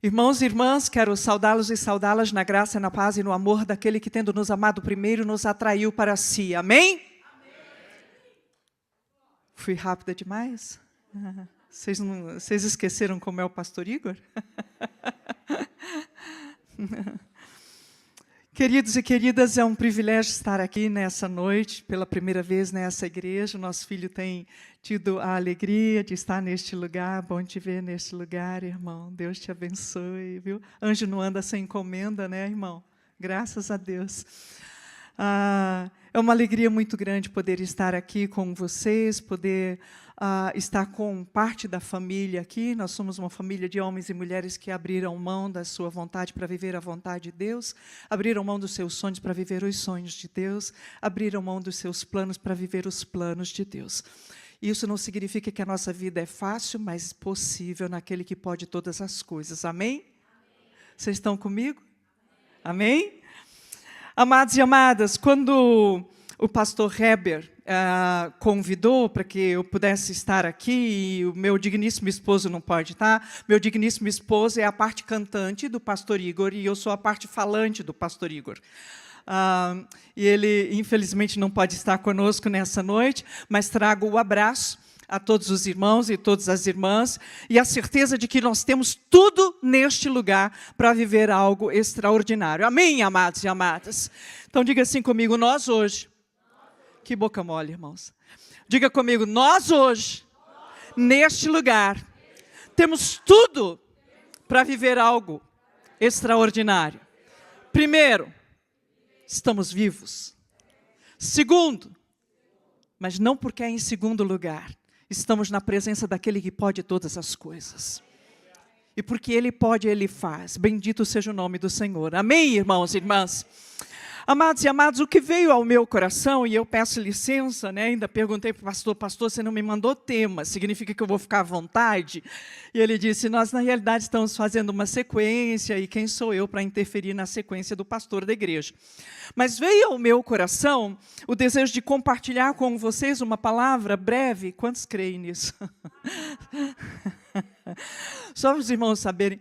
Irmãos e irmãs, quero saudá-los e saudá-las na graça, na paz e no amor daquele que, tendo nos amado primeiro, nos atraiu para si. Amém? Fui rápida demais? Vocês esqueceram como é o pastor Igor? Queridos e queridas, é um privilégio estar aqui nessa noite, pela primeira vez nessa igreja. Nosso filho tem tido a alegria de estar neste lugar. Bom te ver neste lugar, irmão. Deus te abençoe, viu? Anjo não anda sem encomenda, né, irmão? Graças a Deus. É uma alegria muito grande poder estar aqui com vocês, poder estar com parte da família aqui. Nós somos uma família de homens e mulheres que abriram mão da sua vontade para viver a vontade de Deus, abriram mão dos seus sonhos para viver os sonhos de Deus, abriram mão dos seus planos para viver os planos de Deus. Isso não significa que a nossa vida é fácil, mas possível naquele que pode todas as coisas. Amém? Vocês estão comigo? Amém? Amados e amadas, quando o pastor Heber convidou para que eu pudesse estar aqui, e o meu digníssimo esposo não pode estar, meu digníssimo esposo é a parte cantante do pastor Igor, e eu sou a parte falante do pastor Igor. E ele, infelizmente, não pode estar conosco nessa noite, mas trago o abraço a todos os irmãos e todas as irmãs, e a certeza de que nós temos tudo neste lugar para viver algo extraordinário. Amém, amados e amadas? Então, diga assim comigo, nós hoje... Que boca mole, irmãos. Diga comigo, nós hoje, neste lugar, temos tudo para viver algo extraordinário. Primeiro, estamos vivos. Segundo, mas não porque é em segundo lugar, estamos na presença daquele que pode todas as coisas. E porque Ele pode, Ele faz. Bendito seja o nome do Senhor. Amém, irmãos e irmãs? Amados e amados, o que veio ao meu coração, e eu peço licença, né, ainda perguntei para o pastor, você não me mandou tema, significa que eu vou ficar à vontade? E ele disse, nós na realidade estamos fazendo uma sequência, e quem sou eu para interferir na sequência do pastor da igreja? Mas veio ao meu coração o desejo de compartilhar com vocês uma palavra breve. Quantos creem nisso? Só para os irmãos saberem...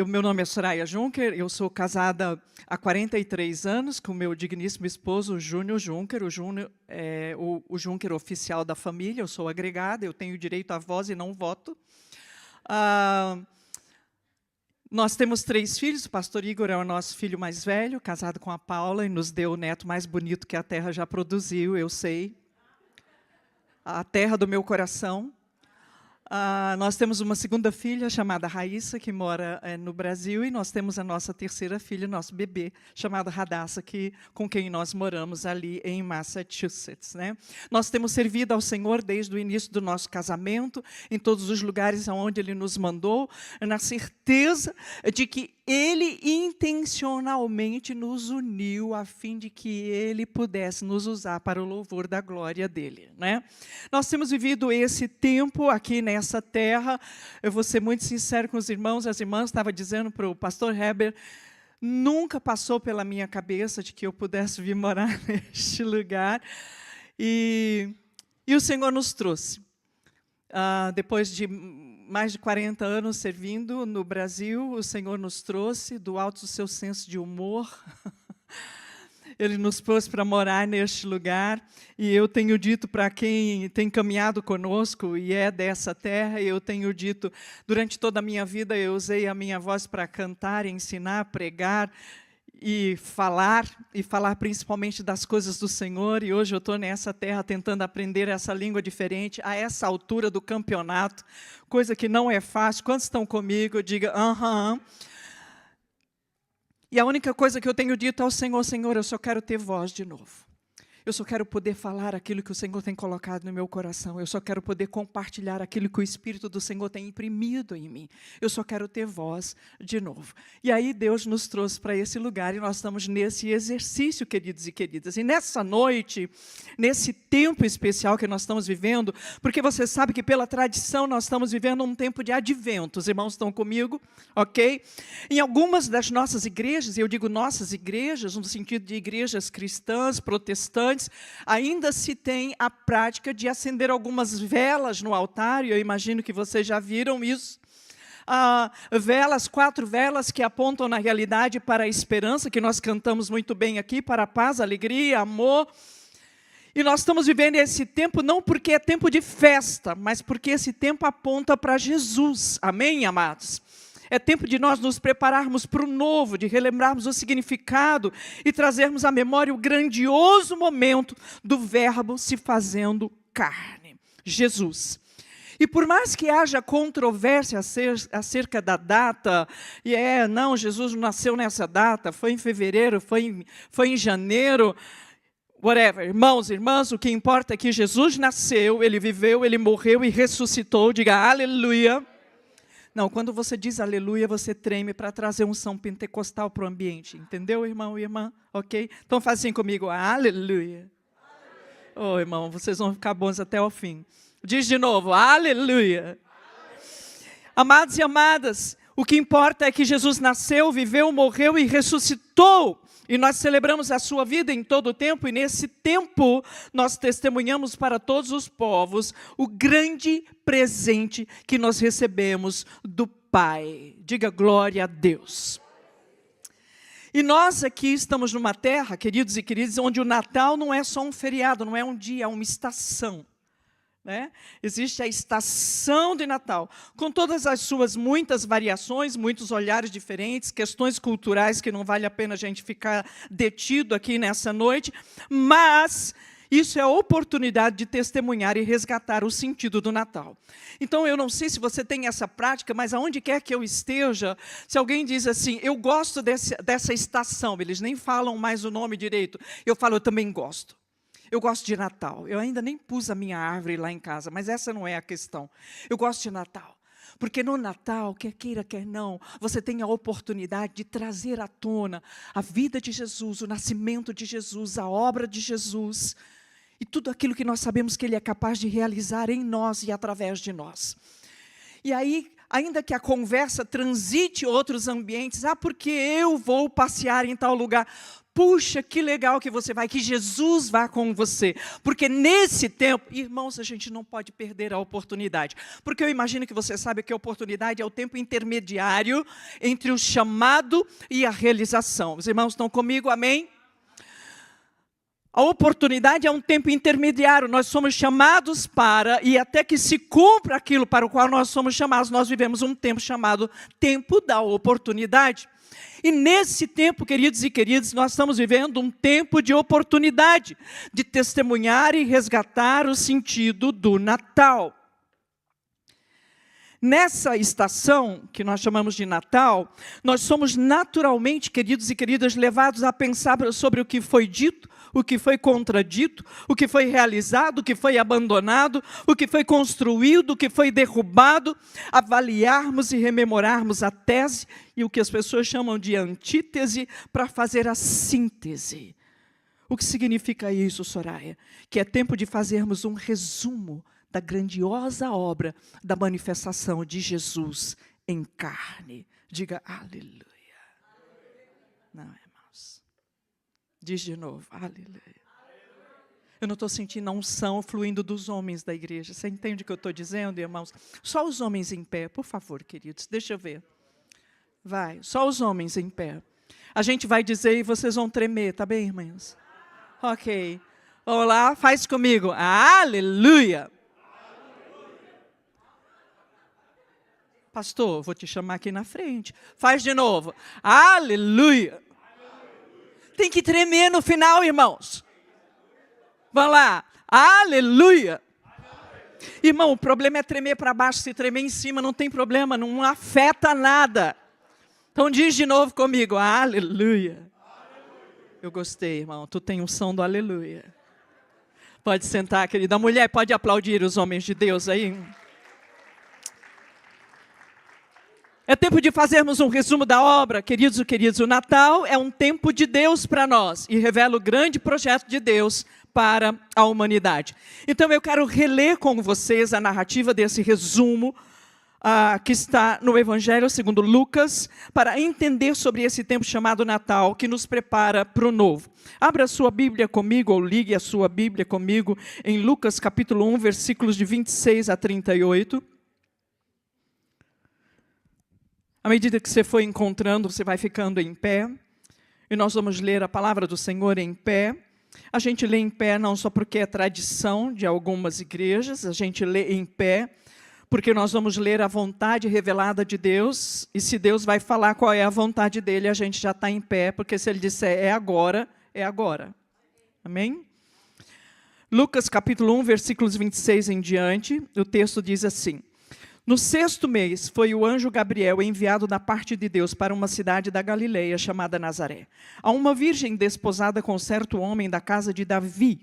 meu nome é Soraya Juncker, eu sou casada há 43 anos com meu digníssimo esposo, Júnior Juncker. O Júnior é o Juncker oficial da família, eu sou agregada, eu tenho direito à voz e não voto. Nós temos 3 filhos, o pastor Igor é o nosso filho mais velho, casado com a Paula, e nos deu o neto mais bonito que a terra já produziu, eu sei. A terra do meu coração. Nós temos uma segunda filha chamada Raíssa, que mora no Brasil, e nós temos a nossa terceira filha, nosso bebê, chamada Radassa, com quem nós moramos ali em Massachusetts, né? Nós temos servido ao Senhor desde o início do nosso casamento, em todos os lugares onde Ele nos mandou, na certeza de que Ele intencionalmente nos uniu a fim de que Ele pudesse nos usar para o louvor da glória dEle, né? Nós temos vivido esse tempo aqui nessa terra. Eu vou ser muito sincero com os irmãos, as irmãs, estava dizendo para o pastor Heber, nunca passou pela minha cabeça de que eu pudesse vir morar neste lugar. E o Senhor nos trouxe. Depois de mais de 40 anos servindo no Brasil, o Senhor nos trouxe do alto do seu senso de humor. Ele nos pôs para morar neste lugar, e eu tenho dito para quem tem caminhado conosco e é dessa terra, eu tenho dito, durante toda a minha vida eu usei a minha voz para cantar, ensinar, pregar, e falar principalmente das coisas do Senhor, e hoje eu estou nessa terra tentando aprender essa língua diferente, a essa altura do campeonato, coisa que não é fácil. Quantos estão comigo? Diga, aham. E a única coisa que eu tenho dito ao Senhor, Senhor, eu só quero ter voz de novo. Eu só quero poder falar aquilo que o Senhor tem colocado no meu coração. Eu só quero poder compartilhar aquilo que o Espírito do Senhor tem imprimido em mim. Eu só quero ter voz de novo. E aí Deus nos trouxe para esse lugar e nós estamos nesse exercício, queridos e queridas. E nessa noite, nesse tempo especial que nós estamos vivendo, porque você sabe que pela tradição nós estamos vivendo um tempo de advento. Os irmãos estão comigo? Ok? Em algumas das nossas igrejas, e eu digo nossas igrejas, no sentido de igrejas cristãs, protestantes, ainda se tem a prática de acender algumas velas no altar, e eu imagino que vocês já viram isso. velas, 4 velas que apontam na realidade para a esperança, que nós cantamos muito bem aqui, para a paz, alegria, amor. E nós estamos vivendo esse tempo não porque é tempo de festa, mas porque esse tempo aponta para Jesus. Amém, amados? É tempo de nós nos prepararmos para o novo, de relembrarmos o significado e trazermos à memória o grandioso momento do Verbo se fazendo carne, Jesus. E por mais que haja controvérsia acerca da data, não, Jesus não nasceu nessa data, foi em fevereiro, foi em janeiro, whatever, irmãos e irmãs, o que importa é que Jesus nasceu, Ele viveu, Ele morreu e ressuscitou, diga aleluia. Não, quando você diz aleluia, você treme para trazer unção pentecostal para o ambiente, entendeu, irmão e irmã? Ok? Então faz assim comigo, aleluia. Oh, irmão, vocês vão ficar bons até o fim. Diz de novo, aleluia. Amados e amadas, o que importa é que Jesus nasceu, viveu, morreu e ressuscitou. E nós celebramos a sua vida em todo o tempo, e nesse tempo nós testemunhamos para todos os povos o grande presente que nós recebemos do Pai. Diga glória a Deus. E nós aqui estamos numa terra, queridos e queridas, onde o Natal não é só um feriado, não é um dia, é uma estação. Né? Existe a estação de Natal, com todas as suas muitas variações, muitos olhares diferentes, questões culturais que não vale a pena a gente ficar detido aqui nessa noite, mas isso é a oportunidade de testemunhar e resgatar o sentido do Natal. Então, eu não sei se você tem essa prática, mas aonde quer que eu esteja, se alguém diz assim, eu gosto dessa estação, eles nem falam mais o nome direito, eu falo, eu também gosto. Eu gosto de Natal. Eu ainda nem pus a minha árvore lá em casa, mas essa não é a questão. Eu gosto de Natal. Porque no Natal, quer queira, quer não, você tem a oportunidade de trazer à tona a vida de Jesus, o nascimento de Jesus, a obra de Jesus, e tudo aquilo que nós sabemos que Ele é capaz de realizar em nós e através de nós. E aí, ainda que a conversa transite outros ambientes, porque eu vou passear em tal lugar. Puxa, que legal que você vai, que Jesus vá com você. Porque nesse tempo, irmãos, a gente não pode perder a oportunidade. Porque eu imagino que você sabe que a oportunidade é o tempo intermediário entre o chamado e a realização. Os irmãos estão comigo, amém? A oportunidade é um tempo intermediário, nós somos chamados para, e até que se cumpra aquilo para o qual nós somos chamados, nós vivemos um tempo chamado tempo da oportunidade. E nesse tempo, queridos e queridas, nós estamos vivendo um tempo de oportunidade, de testemunhar e resgatar o sentido do Natal. Nessa estação, que nós chamamos de Natal, nós somos naturalmente, queridos e queridas, levados a pensar sobre o que foi dito, o que foi contradito, o que foi realizado, o que foi abandonado, o que foi construído, o que foi derrubado, avaliarmos e rememorarmos a tese e o que as pessoas chamam de antítese para fazer a síntese. O que significa isso, Soraya? Que é tempo de fazermos um resumo da grandiosa obra da manifestação de Jesus em carne. Diga aleluia. Não, irmãos. Diz de novo, aleluia. Eu não estou sentindo a unção fluindo dos homens da igreja. Você entende o que eu estou dizendo, irmãos? Só os homens em pé, por favor, queridos. Deixa eu ver. Vai, só os homens em pé. A gente vai dizer e vocês vão tremer, tá bem, irmãos? Ok. Vamos lá, faz comigo. Aleluia. Pastor, vou te chamar aqui na frente. Faz de novo. Aleluia. Tem que tremer no final, irmãos. Vamos lá. Aleluia. Irmão, o problema é tremer para baixo. Se tremer em cima, não tem problema. Não afeta nada. Então diz de novo comigo. Aleluia. Eu gostei, irmão. Tu tem unção do aleluia. Pode sentar, querida. A mulher pode aplaudir os homens de Deus aí. É tempo de fazermos um resumo da obra, queridos e queridas. O Natal é um tempo de Deus para nós e revela o grande projeto de Deus para a humanidade. Então eu quero reler com vocês a narrativa desse resumo que está no Evangelho segundo Lucas, para entender sobre esse tempo chamado Natal, que nos prepara para o novo. Abra a sua Bíblia comigo, ou ligue a sua Bíblia comigo, em Lucas capítulo 1, versículos de 26 a 38. À medida que você for encontrando, você vai ficando em pé. E nós vamos ler a palavra do Senhor em pé. A gente lê em pé não só porque é tradição de algumas igrejas, a gente lê em pé porque nós vamos ler a vontade revelada de Deus, e se Deus vai falar qual é a vontade dele, a gente já está em pé, porque se ele disser é agora, é agora. Amém? Lucas capítulo 1, versículos 26 em diante, o texto diz assim: no 6º mês foi o anjo Gabriel enviado da parte de Deus para uma cidade da Galileia chamada Nazaré, a uma virgem desposada com certo homem da casa de Davi,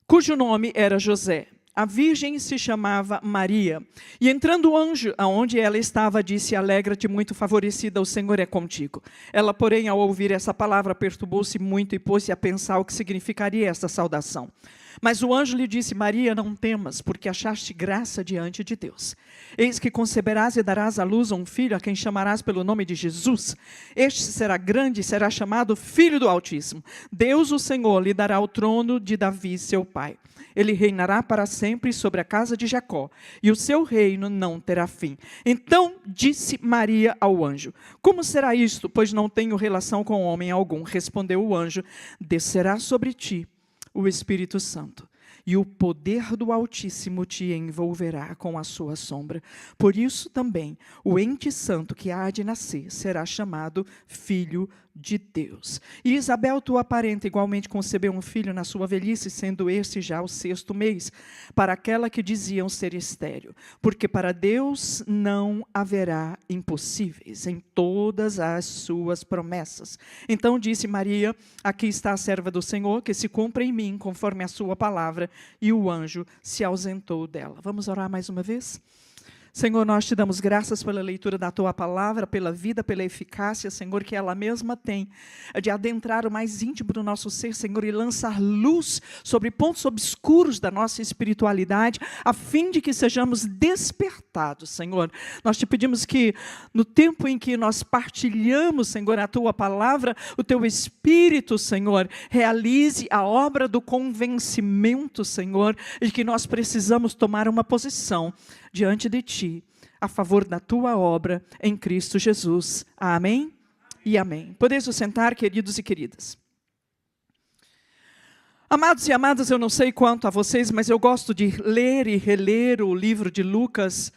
cujo nome era José. A virgem se chamava Maria. E entrando o anjo aonde ela estava, disse: alegra-te, muito favorecida, o Senhor é contigo. Ela, porém, ao ouvir essa palavra, perturbou-se muito e pôs-se a pensar o que significaria esta saudação. Mas o anjo lhe disse: Maria, não temas, porque achaste graça diante de Deus. Eis que conceberás e darás à luz um filho, a quem chamarás pelo nome de Jesus. Este será grande e será chamado Filho do Altíssimo. Deus, o Senhor, lhe dará o trono de Davi, seu pai. Ele reinará para sempre sobre a casa de Jacó, e o seu reino não terá fim. Então disse Maria ao anjo: como será isto, pois não tenho relação com homem algum? Respondeu o anjo: descerá sobre ti o Espírito Santo, e o poder do Altíssimo te envolverá com a sua sombra. Por isso também o ente santo que há de nascer será chamado Filho de Deus. E Isabel, tua parenta, igualmente concebeu um filho na sua velhice, sendo este já o 6º mês, para aquela que diziam ser estéril, porque para Deus não haverá impossíveis em todas as suas promessas. Então disse Maria: aqui está a serva do Senhor, que se cumpra em mim conforme a sua palavra. E o anjo se ausentou dela. Vamos orar mais uma vez? Senhor, nós te damos graças pela leitura da tua palavra, pela vida, pela eficácia, Senhor, que ela mesma tem, de adentrar o mais íntimo do nosso ser, Senhor, e lançar luz sobre pontos obscuros da nossa espiritualidade, a fim de que sejamos despertados, Senhor. Nós te pedimos que, no tempo em que nós partilhamos, Senhor, a tua palavra, o teu Espírito, Senhor, realize a obra do convencimento, Senhor, de que nós precisamos tomar uma posição diante de ti, a favor da tua obra em Cristo Jesus. Amém e amém. Podeis vos sentar, queridos e queridas. Amados e amadas, eu não sei quanto a vocês, mas eu gosto de ler e reler o livro de Lucas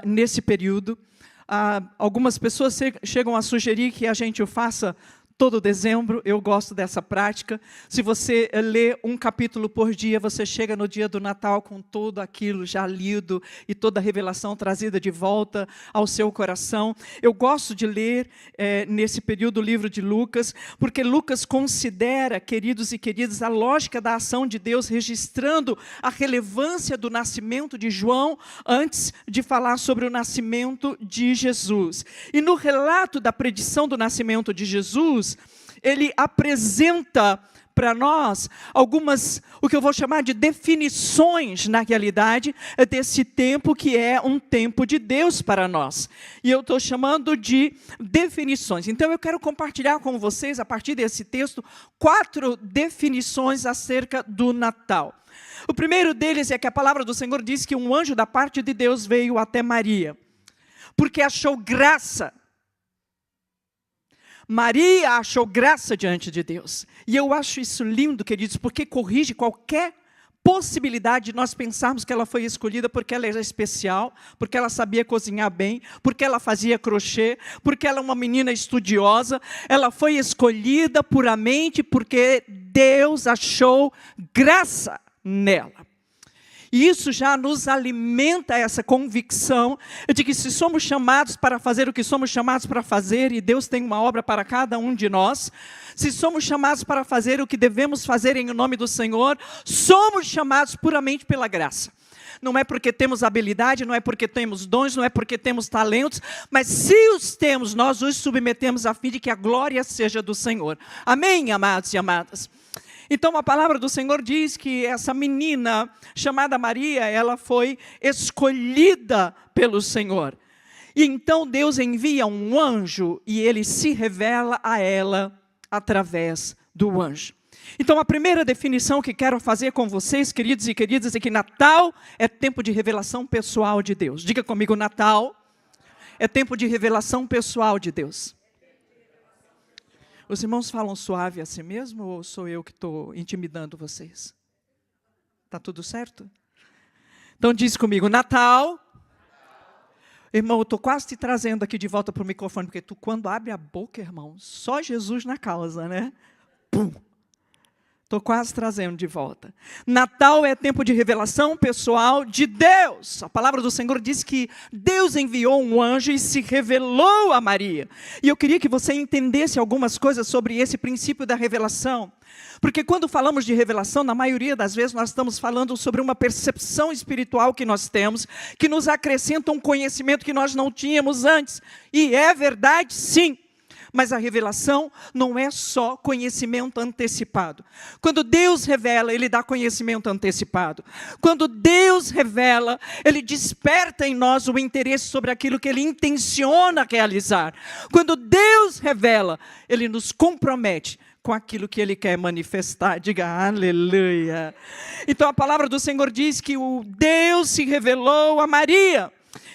nesse período. Algumas pessoas chegam a sugerir que a gente o faça todo dezembro. Eu gosto dessa prática. Se você lê um capítulo por dia, você chega no dia do Natal com tudo aquilo já lido e toda a revelação trazida de volta ao seu coração. Eu gosto de ler nesse período o livro de Lucas, porque Lucas considera, queridos e queridas, a lógica da ação de Deus, registrando a relevância do nascimento de João antes de falar sobre o nascimento de Jesus. E no relato da predição do nascimento de Jesus, ele apresenta para nós algumas, o que eu vou chamar de definições, na realidade, desse tempo que é um tempo de Deus para nós. E eu estou chamando de definições. Então eu quero compartilhar com vocês, a partir desse texto, 4 definições acerca do Natal. O primeiro deles é que a palavra do Senhor diz que um anjo da parte de Deus veio até Maria, porque achou graça. Maria achou graça diante de Deus. E eu acho isso lindo, queridos, porque corrige qualquer possibilidade de nós pensarmos que ela foi escolhida porque ela era especial, porque ela sabia cozinhar bem, porque ela fazia crochê, porque ela é uma menina estudiosa. Ela foi escolhida puramente porque Deus achou graça nela. E isso já nos alimenta essa convicção de que se somos chamados para fazer o que somos chamados para fazer, e Deus tem uma obra para cada um de nós, se somos chamados para fazer o que devemos fazer em nome do Senhor, somos chamados puramente pela graça. Não é porque temos habilidade, não é porque temos dons, não é porque temos talentos, mas se os temos, nós os submetemos a fim de que a glória seja do Senhor. Amém, amados e amadas? Então a palavra do Senhor diz que essa menina chamada Maria, ela foi escolhida pelo Senhor. E então Deus envia um anjo e ele se revela a ela através do anjo. Então a primeira definição que quero fazer com vocês, queridos e queridas, é que Natal é tempo de revelação pessoal de Deus. Diga comigo, Natal é tempo de revelação pessoal de Deus. Os irmãos falam suave assim mesmo ou sou eu que estou intimidando vocês? Está tudo certo? Então diz comigo, Natal. Irmão, eu estou quase te trazendo aqui de volta para o microfone, porque tu quando abre a boca, irmão, só Jesus na causa, né? Pum! Estou quase trazendo de volta. Natal é tempo de revelação pessoal de Deus. A palavra do Senhor diz que Deus enviou um anjo e se revelou a Maria. E eu queria que você entendesse algumas coisas sobre esse princípio da revelação. Porque quando falamos de revelação, na maioria das vezes nós estamos falando sobre uma percepção espiritual que nós temos, que nos acrescenta um conhecimento que nós não tínhamos antes. E é verdade, sim. Mas a revelação não é só conhecimento antecipado. Quando Deus revela, Ele dá conhecimento antecipado. Quando Deus revela, Ele desperta em nós o interesse sobre aquilo que Ele intenciona realizar. Quando Deus revela, Ele nos compromete com aquilo que Ele quer manifestar. Diga aleluia. Então a palavra do Senhor diz que o Deus se revelou a Maria.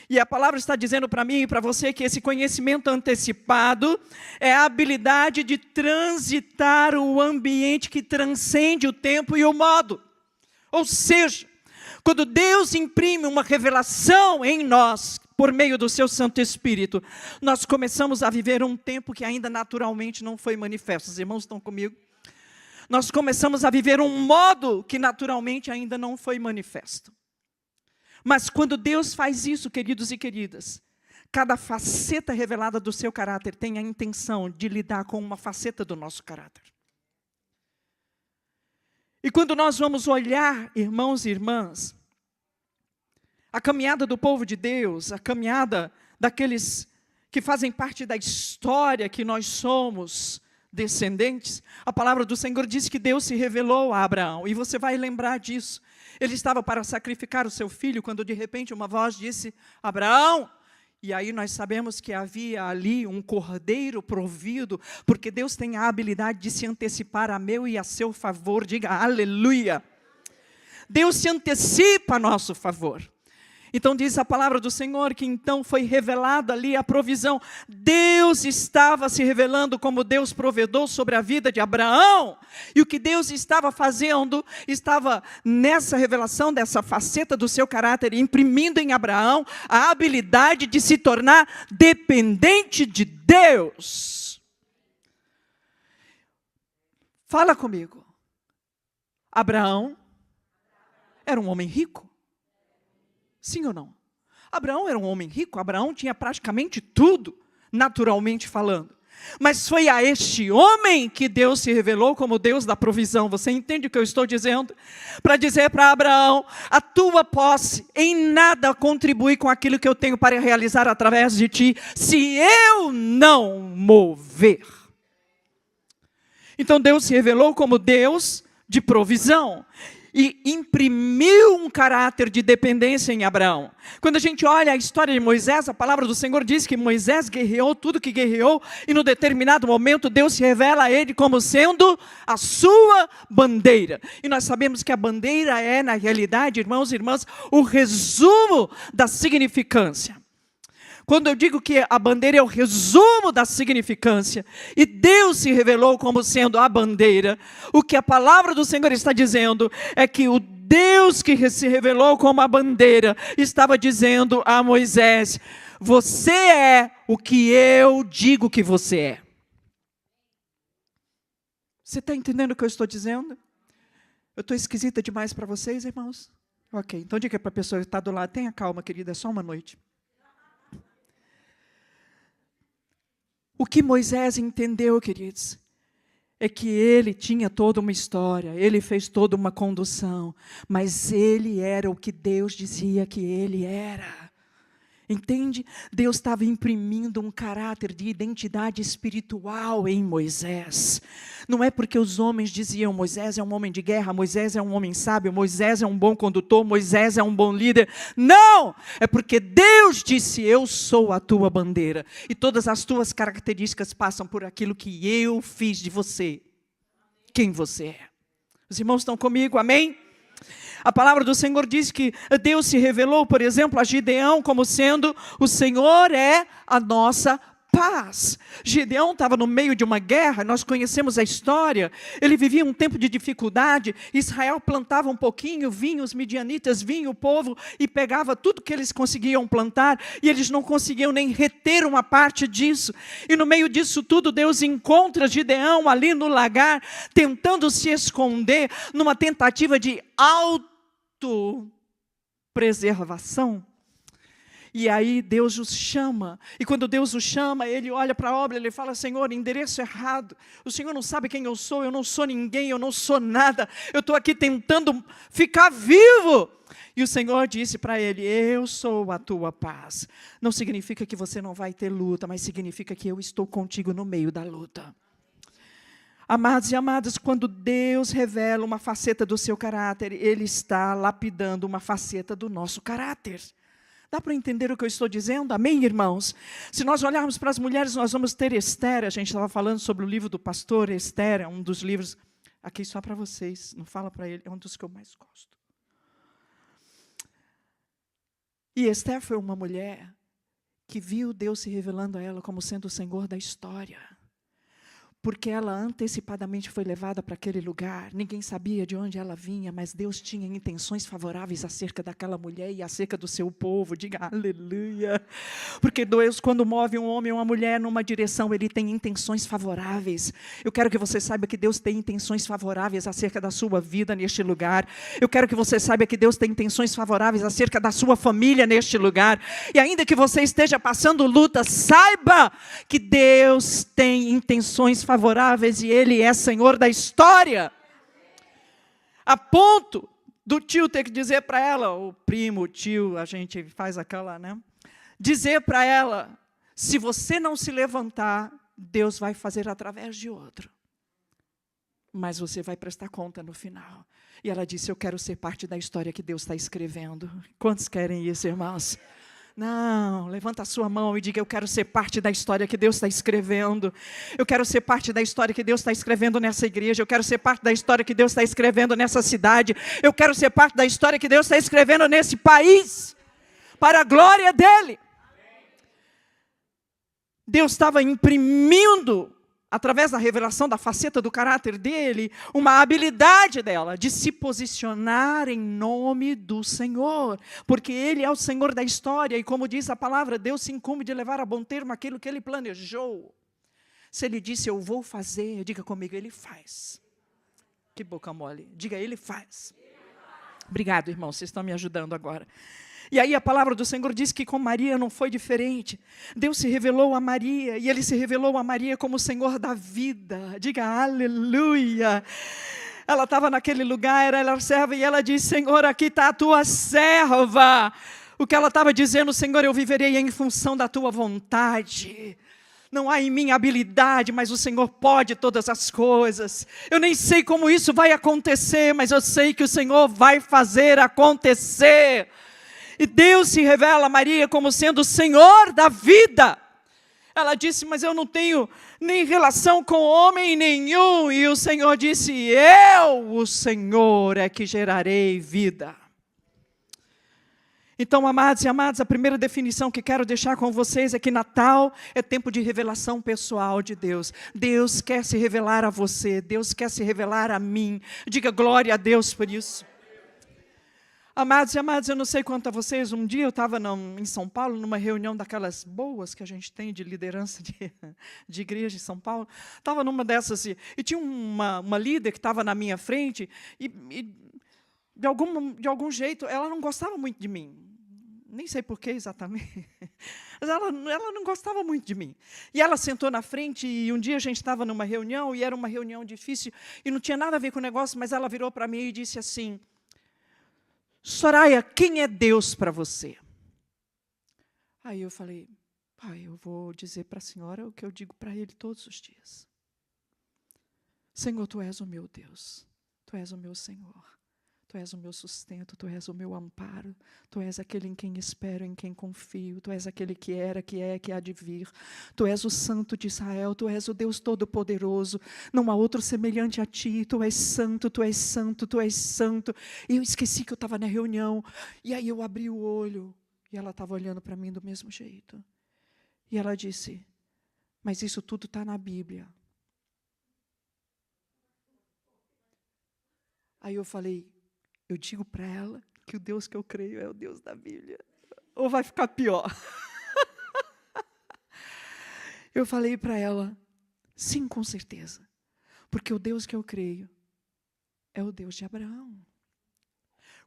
E a palavra está dizendo para mim e para você que esse conhecimento antecipado é a habilidade de transitar o ambiente que transcende o tempo e o modo. Ou seja, quando Deus imprime uma revelação em nós, por meio do seu Santo Espírito, nós começamos a viver um tempo que ainda naturalmente não foi manifesto. Os irmãos estão comigo? Nós começamos a viver um modo que naturalmente ainda não foi manifesto. Mas quando Deus faz isso, queridos e queridas, cada faceta revelada do seu caráter tem a intenção de lidar com uma faceta do nosso caráter. E quando nós vamos olhar, irmãos e irmãs, a caminhada do povo de Deus, a caminhada daqueles que fazem parte da história que nós somos descendentes, a palavra do Senhor diz que Deus se revelou a Abraão, e você vai lembrar disso. Ele estava para sacrificar o seu filho, quando de repente uma voz disse, Abraão, e aí nós sabemos que havia ali um cordeiro provido, porque Deus tem a habilidade de se antecipar a meu e a seu favor, diga aleluia. Deus se antecipa a nosso favor. Então diz a palavra do Senhor que então foi revelada ali a provisão. Deus estava se revelando como Deus provedor sobre a vida de Abraão. E o que Deus estava fazendo, estava nessa revelação dessa faceta do seu caráter, imprimindo em Abraão a habilidade de se tornar dependente de Deus. Fala comigo. Abraão era um homem rico? Sim ou não? Abraão era um homem rico, Abraão tinha praticamente tudo, naturalmente falando. Mas foi a este homem que Deus se revelou como Deus da provisão. Você entende o que eu estou dizendo? Para dizer para Abraão, a tua posse em nada contribui com aquilo que eu tenho para realizar através de ti, se eu não mover. Então Deus se revelou como Deus de provisão. E imprimiu um caráter de dependência em Abraão. Quando a gente olha a história de Moisés, a palavra do Senhor diz que Moisés guerreou tudo que guerreou, e no determinado momento Deus se revela a ele como sendo a sua bandeira. E nós sabemos que a bandeira é, na realidade, irmãos e irmãs, o resumo da significância. Quando eu digo que a bandeira é o resumo da significância, e Deus se revelou como sendo a bandeira, o que a palavra do Senhor está dizendo é que o Deus que se revelou como a bandeira estava dizendo a Moisés, você é o que eu digo que você é. Você está entendendo o que eu estou dizendo? Eu estou esquisita demais para vocês, irmãos? Ok, então diga para a pessoa que está do lado, tenha calma, querida, é só uma noite. O que Moisés entendeu, queridos, é que ele tinha toda uma história, ele fez toda uma condução, mas ele era o que Deus dizia que ele era. Entende? Deus estava imprimindo um caráter de identidade espiritual em Moisés. Não é porque os homens diziam, Moisés é um homem de guerra, Moisés é um homem sábio, Moisés é um bom condutor, Moisés é um bom líder. Não! É porque Deus disse, eu sou a tua bandeira. E todas as tuas características passam por aquilo que eu fiz de você. Quem você é. Os irmãos estão comigo, amém? A palavra do Senhor diz que Deus se revelou, por exemplo, a Gideão como sendo: o Senhor é a nossa paz. Gideão estava no meio de uma guerra, nós conhecemos a história. Ele vivia um tempo de dificuldade. Israel plantava um pouquinho, vinha os midianitas, vinha o povo e pegava tudo que eles conseguiam plantar, e eles não conseguiam nem reter uma parte disso. E no meio disso tudo, Deus encontra Gideão ali no lagar, tentando se esconder, numa tentativa de autopreservação. E aí Deus os chama, e quando Deus os chama, ele olha para a obra, ele fala: Senhor, endereço errado, o Senhor não sabe quem eu não sou ninguém, eu não sou nada, eu estou aqui tentando ficar vivo. E o Senhor disse para ele: eu sou a tua paz. Não significa que você não vai ter luta, mas significa que eu estou contigo no meio da luta. Amados e amadas, quando Deus revela uma faceta do seu caráter, Ele está lapidando uma faceta do nosso caráter. Dá para entender o que eu estou dizendo? Amém, irmãos? Se nós olharmos para as mulheres, nós vamos ter Esther. A gente estava falando sobre o livro do pastor Esther, é um dos livros, aqui só para vocês, não fala para ele, é um dos que eu mais gosto. E Esther foi uma mulher que viu Deus se revelando a ela como sendo o Senhor da história. Porque ela antecipadamente foi levada para aquele lugar. Ninguém sabia de onde ela vinha, mas Deus tinha intenções favoráveis acerca daquela mulher e acerca do seu povo. Diga aleluia. Porque Deus, quando move um homem ou uma mulher numa direção, Ele tem intenções favoráveis. Eu quero que você saiba que Deus tem intenções favoráveis acerca da sua vida neste lugar. Eu quero que você saiba que Deus tem intenções favoráveis acerca da sua família neste lugar. E ainda que você esteja passando luta, saiba que Deus tem intenções favoráveis e Ele é Senhor da história. A ponto do tio ter que dizer para ela, o primo, o tio, a gente faz aquela, né? Dizer para ela: se você não se levantar, Deus vai fazer através de outro. Mas você vai prestar conta no final. E ela disse: eu quero ser parte da história que Deus está escrevendo. Quantos querem isso, irmãos? Não, levanta a sua mão e diga: eu quero ser parte da história que Deus está escrevendo. Eu quero ser parte da história que Deus está escrevendo nessa igreja. Eu quero ser parte da história que Deus está escrevendo nessa cidade. Eu quero ser parte da história que Deus está escrevendo nesse país, para a glória dEle. Deus estava imprimindo, através da revelação da faceta do caráter dele, uma habilidade dela de se posicionar em nome do Senhor, porque Ele é o Senhor da história, e como diz a palavra, Deus se incumbe de levar a bom termo aquilo que Ele planejou. Se Ele disse: eu vou fazer, diga comigo: Ele faz. Que boca mole, diga: Ele faz. Obrigado, irmão, vocês estão me ajudando agora. E aí a palavra do Senhor diz que com Maria não foi diferente. Deus se revelou a Maria, e Ele se revelou a Maria como o Senhor da vida. Diga aleluia. Ela estava naquele lugar, ela era serva, e ela disse: Senhor, aqui está a tua serva. O que ela estava dizendo: Senhor, eu viverei em função da tua vontade. Não há em mim habilidade, mas o Senhor pode todas as coisas. Eu nem sei como isso vai acontecer, mas eu sei que o Senhor vai fazer acontecer. E Deus se revela a Maria como sendo o Senhor da vida. Ela disse: mas eu não tenho nem relação com homem nenhum. E o Senhor disse: eu, o Senhor, é que gerarei vida. Então, amados e amadas, a primeira definição que quero deixar com vocês é que Natal é tempo de revelação pessoal de Deus. Deus quer se revelar a você, Deus quer se revelar a mim. Diga glória a Deus por isso. Amados e amadas, eu não sei quanto a vocês, um dia eu estava em São Paulo, numa reunião daquelas boas que a gente tem de liderança de igreja em São Paulo. Estava numa dessas e tinha uma líder que estava na minha frente e de algum jeito ela não gostava muito de mim. Nem sei por que exatamente, mas ela não gostava muito de mim. E ela sentou na frente e um dia a gente estava numa reunião e era uma reunião difícil e não tinha nada a ver com o negócio, mas ela virou para mim e disse assim: Soraya, quem é Deus para você? Aí eu falei: pai, eu vou dizer para a senhora o que eu digo para ele todos os dias. Senhor, tu és o meu Deus, tu és o meu Senhor, tu Tu és o meu sustento, Tu és o meu amparo, Tu és aquele em quem espero, em quem confio, Tu és aquele que era, que é, que há de vir. Tu és o Santo de Israel, Tu és o Deus Todo-Poderoso, não há outro semelhante a Ti, Tu és santo, Tu és santo, Tu és santo. E eu esqueci que eu estava na reunião, e aí eu abri o olho, e ela estava olhando para mim do mesmo jeito. E ela disse, mas isso tudo está na Bíblia. Aí eu falei, eu digo para ela que o Deus que eu creio é o Deus da Bíblia. Ou vai ficar pior? Eu falei para ela, sim, com certeza. Porque o Deus que eu creio é o Deus de Abraão.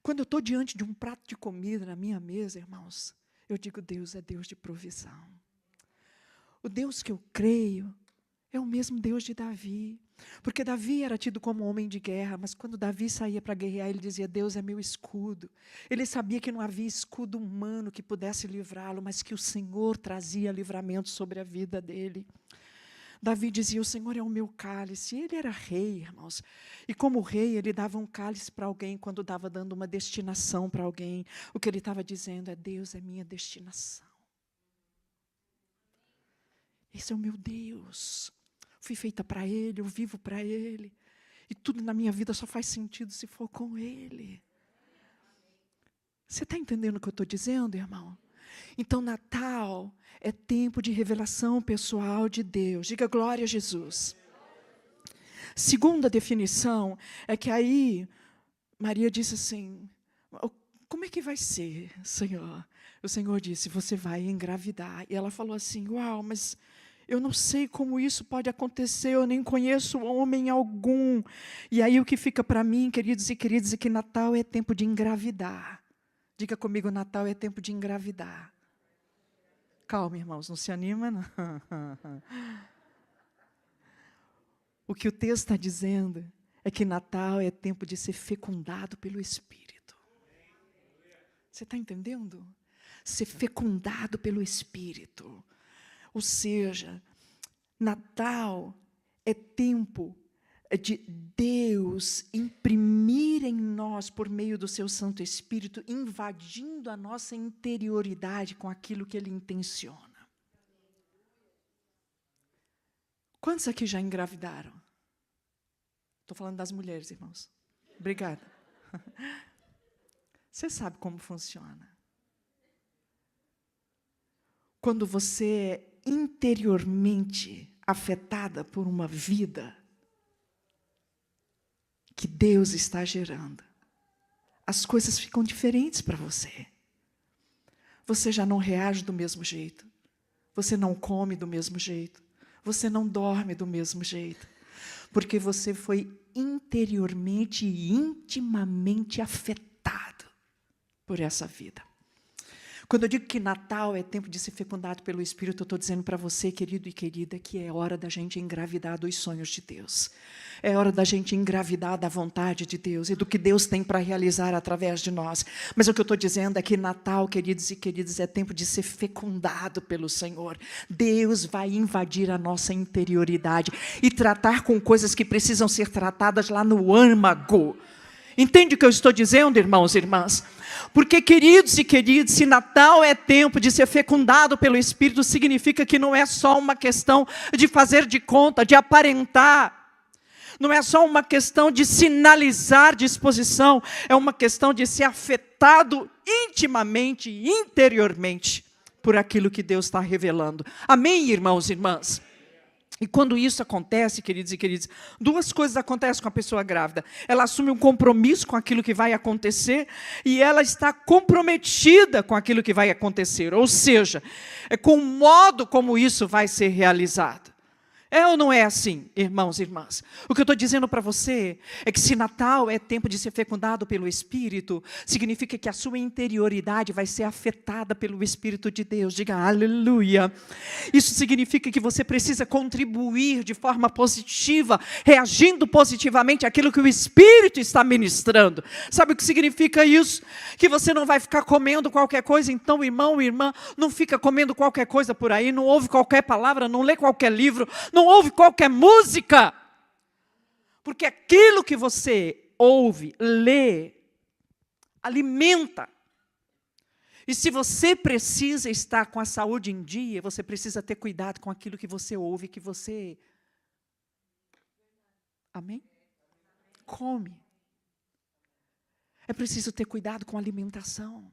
Quando eu estou diante de um prato de comida na minha mesa, irmãos, eu digo, Deus é Deus de provisão. O Deus que eu creio é o mesmo Deus de Davi. Porque Davi era tido como homem de guerra, mas quando Davi saía para guerrear, ele dizia, Deus é meu escudo. Ele sabia que não havia escudo humano que pudesse livrá-lo, mas que o Senhor trazia livramento sobre a vida dele. Davi dizia, o Senhor é o meu cálice. Ele era rei, irmãos. E como rei, ele dava um cálice para alguém quando estava dando uma destinação para alguém. O que ele estava dizendo é, Deus é minha destinação. Esse é o meu Deus. Fui feita para Ele, eu vivo para Ele. E tudo na minha vida só faz sentido se for com Ele. Você está entendendo o que eu estou dizendo, irmão? Então, Natal é tempo de revelação pessoal de Deus. Diga glória a Jesus. Segunda definição é que aí Maria disse assim, como é que vai ser, Senhor? O Senhor disse, você vai engravidar. E ela falou assim, uau, mas eu não sei como isso pode acontecer, eu nem conheço homem algum. E aí o que fica para mim, queridos e queridas, é que Natal é tempo de engravidar. Diga comigo, Natal é tempo de engravidar. Calma, irmãos, não se anima, não. O que o texto está dizendo é que Natal é tempo de ser fecundado pelo Espírito. Você está entendendo? Ser fecundado pelo Espírito. Ou seja, Natal é tempo de Deus imprimir em nós, por meio do seu Santo Espírito, invadindo a nossa interioridade com aquilo que Ele intenciona. Quantos aqui já engravidaram? Estou falando das mulheres, irmãos. Obrigada. Você sabe como funciona. Quando você é interiormente afetada por uma vida que Deus está gerando, as coisas ficam diferentes para você. Você já não reage do mesmo jeito. Você não come do mesmo jeito. Você não dorme do mesmo jeito. Porque você foi interiormente e intimamente afetado por essa vida. Quando eu digo que Natal é tempo de ser fecundado pelo Espírito, eu estou dizendo para você, querido e querida, que é hora da gente engravidar dos sonhos de Deus. É hora da gente engravidar da vontade de Deus e do que Deus tem para realizar através de nós. Mas o que eu estou dizendo é que Natal, queridos e queridas, é tempo de ser fecundado pelo Senhor. Deus vai invadir a nossa interioridade e tratar com coisas que precisam ser tratadas lá no âmago. Entende o que eu estou dizendo, irmãos e irmãs? Porque, queridos e queridas, se Natal é tempo de ser fecundado pelo Espírito, significa que não é só uma questão de fazer de conta, de aparentar. Não é só uma questão de sinalizar disposição, é uma questão de ser afetado intimamente e interiormente por aquilo que Deus está revelando. Amém, irmãos e irmãs? E quando isso acontece, queridos e queridas, duas coisas acontecem com a pessoa grávida. Ela assume um compromisso com aquilo que vai acontecer e ela está comprometida com aquilo que vai acontecer. Ou seja, é com o modo como isso vai ser realizado. É ou não é assim, irmãos e irmãs? O que eu estou dizendo para você é que se Natal é tempo de ser fecundado pelo Espírito, significa que a sua interioridade vai ser afetada pelo Espírito de Deus. Diga aleluia. Isso significa que você precisa contribuir de forma positiva, reagindo positivamente àquilo que o Espírito está ministrando. Sabe o que significa isso? Que você não vai ficar comendo qualquer coisa. Então, irmão e irmã, não fica comendo qualquer coisa por aí, não ouve qualquer palavra, não lê qualquer livro, não ouve qualquer música, porque aquilo que você ouve, lê, Alimenta. E se você precisa estar com a saúde em dia, você precisa ter cuidado com aquilo que você ouve, que você... Amém? Come. É preciso ter cuidado com a alimentação.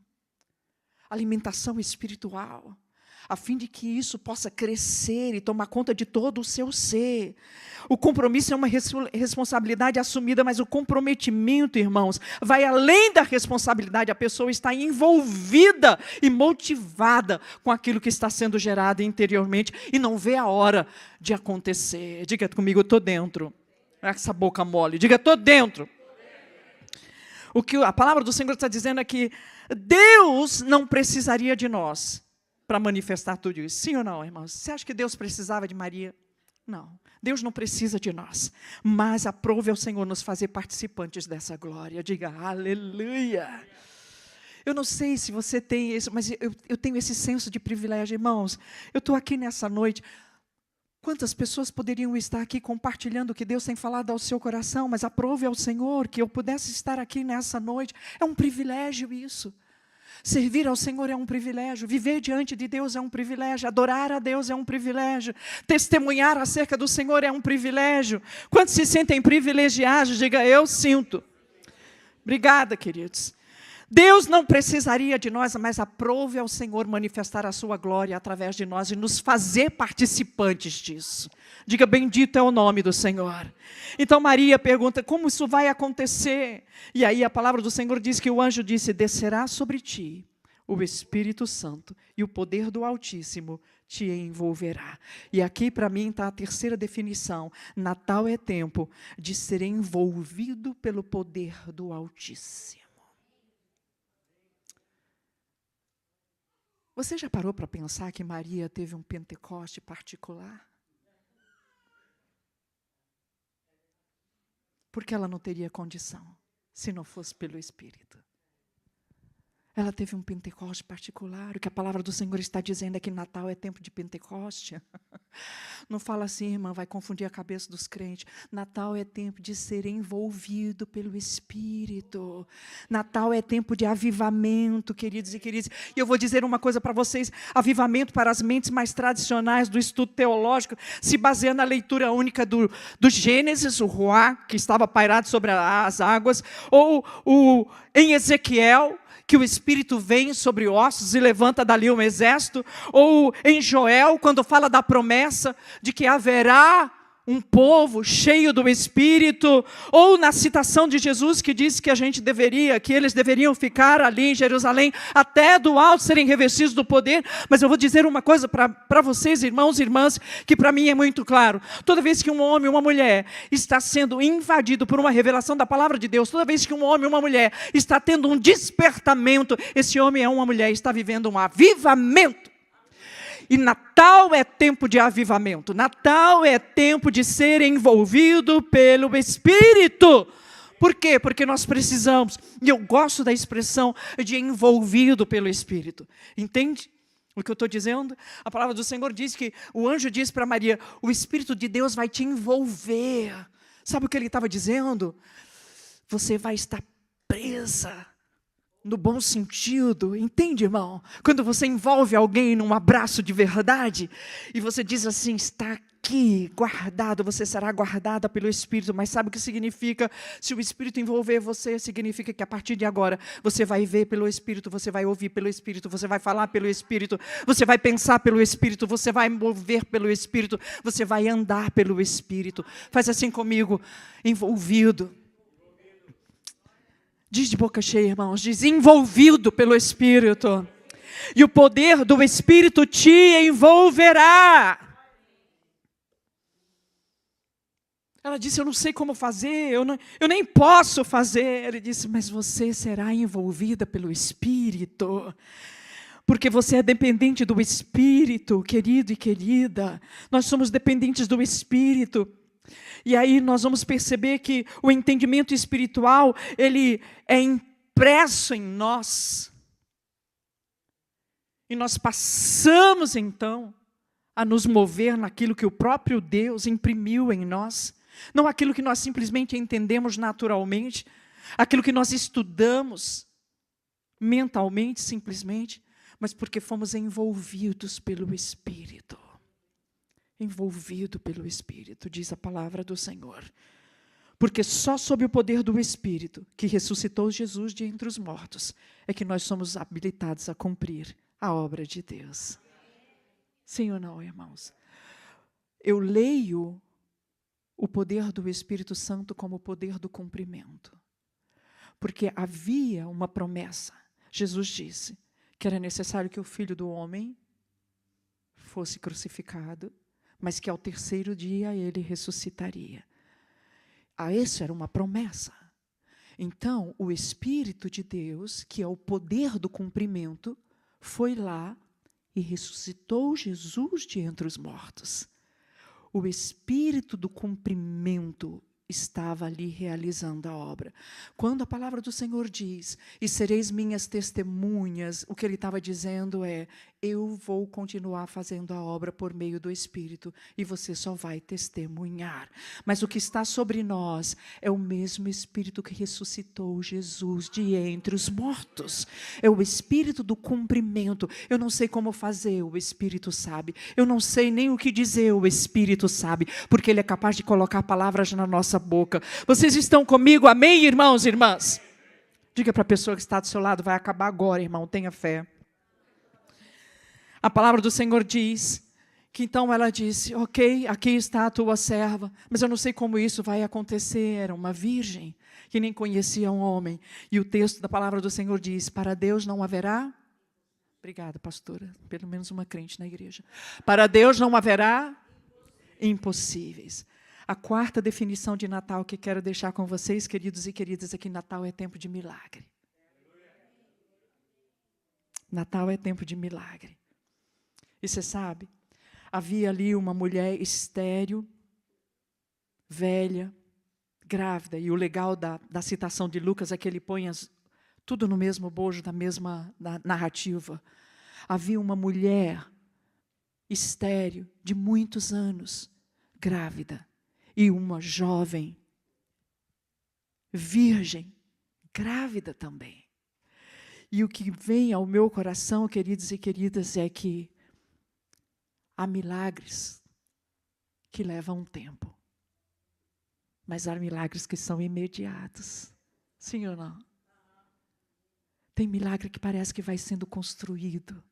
Alimentação espiritual. A fim de que isso possa crescer e tomar conta de todo o seu ser. O compromisso é uma responsabilidade assumida, mas o comprometimento, irmãos, vai além da responsabilidade. A pessoa está envolvida e motivada com aquilo que está sendo gerado interiormente e não vê a hora de acontecer. Diga comigo, eu estou dentro. Essa boca mole. Diga, estou dentro. O que a palavra do Senhor está dizendo é que Deus não precisaria de nós para manifestar tudo isso. Sim ou não, irmãos? Você acha que Deus precisava de Maria? Não. Deus não precisa de nós. Mas aprove ao Senhor nos fazer participantes dessa glória. Diga, aleluia. Eu não sei se você tem isso, mas eu tenho esse senso de privilégio. Irmãos, eu estou aqui nessa noite. Quantas pessoas poderiam estar aqui compartilhando o que Deus tem falado ao seu coração, mas aprove ao Senhor que eu pudesse estar aqui nessa noite. É um privilégio isso. Servir ao Senhor é um privilégio, viver diante de Deus é um privilégio, adorar a Deus é um privilégio, testemunhar acerca do Senhor é um privilégio. Quantos se sentem privilegiados? Diga, eu sinto. Obrigada, queridos. Deus não precisaria de nós, mas aprove ao Senhor manifestar a sua glória através de nós e nos fazer participantes disso. Diga, bendito é o nome do Senhor. Então Maria pergunta, como isso vai acontecer? E aí a palavra do Senhor diz que o anjo disse, descerá sobre ti o Espírito Santo e o poder do Altíssimo te envolverá. E aqui para mim está a terceira definição. Natal é tempo de ser envolvido pelo poder do Altíssimo. Você já parou para pensar que Maria teve um Pentecoste particular? Porque ela não teria condição, se não fosse pelo Espírito. Ela teve um Pentecoste particular. O que a palavra do Senhor está dizendo é que Natal é tempo de Pentecoste. Não fala assim, irmã, vai confundir a cabeça dos crentes. Natal é tempo de ser envolvido pelo Espírito. Natal é tempo de avivamento, queridos e queridas. E eu vou dizer uma coisa para vocês. Avivamento para as mentes mais tradicionais do estudo teológico se baseia na leitura única do Gênesis, o Ruá, que estava pairado sobre as águas, ou em Ezequiel, que o Espírito vem sobre ossos e levanta dali um exército, ou em Joel, quando fala da promessa de que haverá um povo cheio do Espírito, ou na citação de Jesus que diz que eles deveriam ficar ali em Jerusalém, até do alto serem revestidos do poder. Mas eu vou dizer uma coisa para vocês, irmãos e irmãs, que para mim é muito claro. Toda vez que um homem ou uma mulher está sendo invadido por uma revelação da palavra de Deus, toda vez que um homem ou uma mulher está tendo um despertamento, esse homem ou uma mulher está vivendo um avivamento. E Natal é tempo de avivamento. Natal é tempo de ser envolvido pelo Espírito. Por quê? Porque nós precisamos, e eu gosto da expressão de envolvido pelo Espírito. Entende o que eu estou dizendo? A palavra do Senhor diz que o anjo diz para Maria, o Espírito de Deus vai te envolver. Sabe o que ele estava dizendo? Você vai estar presa. No bom sentido, entende, irmão? Quando você envolve alguém num abraço de verdade, e você diz assim, está aqui, guardado, você será guardada pelo Espírito. Mas sabe o que significa? Se o Espírito envolver você, significa que a partir de agora, você vai ver pelo Espírito, você vai ouvir pelo Espírito, você vai falar pelo Espírito, você vai pensar pelo Espírito, você vai mover pelo Espírito, você vai andar pelo Espírito. Faz assim comigo, envolvido. Diz de boca cheia, irmãos, diz envolvido pelo Espírito. E o poder do Espírito te envolverá. Ela disse, eu não sei como fazer, eu nem posso fazer. Ele disse, mas você será envolvida pelo Espírito. Porque você é dependente do Espírito, querido e querida. Nós somos dependentes do Espírito. E aí nós vamos perceber que o entendimento espiritual, ele é impresso em nós. E nós passamos então a nos mover naquilo que o próprio Deus imprimiu em nós. Não aquilo que nós simplesmente entendemos naturalmente, aquilo que nós estudamos, mentalmente, simplesmente, mas porque fomos envolvidos pelo Espírito. Envolvido pelo Espírito, diz a palavra do Senhor. Porque só sob o poder do Espírito, que ressuscitou Jesus de entre os mortos, é que nós somos habilitados a cumprir a obra de Deus. Sim ou não, irmãos? Eu leio o poder do Espírito Santo como o poder do cumprimento. Porque havia uma promessa. Jesus disse que era necessário que o Filho do Homem fosse crucificado, mas que ao terceiro dia ele ressuscitaria. Isso era uma promessa. Então, o Espírito de Deus, que é o poder do cumprimento, foi lá e ressuscitou Jesus de entre os mortos. O Espírito do cumprimento estava ali realizando a obra. Quando a palavra do Senhor diz, e sereis minhas testemunhas, o que ele estava dizendo é, eu vou continuar fazendo a obra por meio do Espírito, e você só vai testemunhar. Mas o que está sobre nós é o mesmo Espírito que ressuscitou Jesus de entre os mortos. É o Espírito do cumprimento. Eu não sei como fazer, o Espírito sabe. Eu não sei nem o que dizer, o Espírito sabe, porque ele é capaz de colocar palavras na nossa boca. Vocês estão comigo? Amém, irmãos e irmãs? Diga para a pessoa que está do seu lado, vai acabar agora, irmão, tenha fé. A palavra do Senhor diz que então ela disse, ok, aqui está a tua serva, mas eu não sei como isso vai acontecer. Era uma virgem que nem conhecia um homem. E o texto da palavra do Senhor diz, para Deus não haverá... Obrigada, pastora, pelo menos uma crente na igreja. Para Deus não haverá impossíveis. A quarta definição de Natal que quero deixar com vocês, queridos e queridas, é que Natal é tempo de milagre. Natal é tempo de milagre. E você sabe, havia ali uma mulher estéril, velha, grávida, e o legal da citação de Lucas é que ele põe tudo no mesmo bojo, da mesma narrativa. Havia uma mulher estéril, de muitos anos, grávida, e uma jovem, virgem, grávida também. E o que vem ao meu coração, queridos e queridas, é que há milagres que levam tempo, mas há milagres que são imediatos. Sim ou não? Tem milagre que parece que vai sendo construído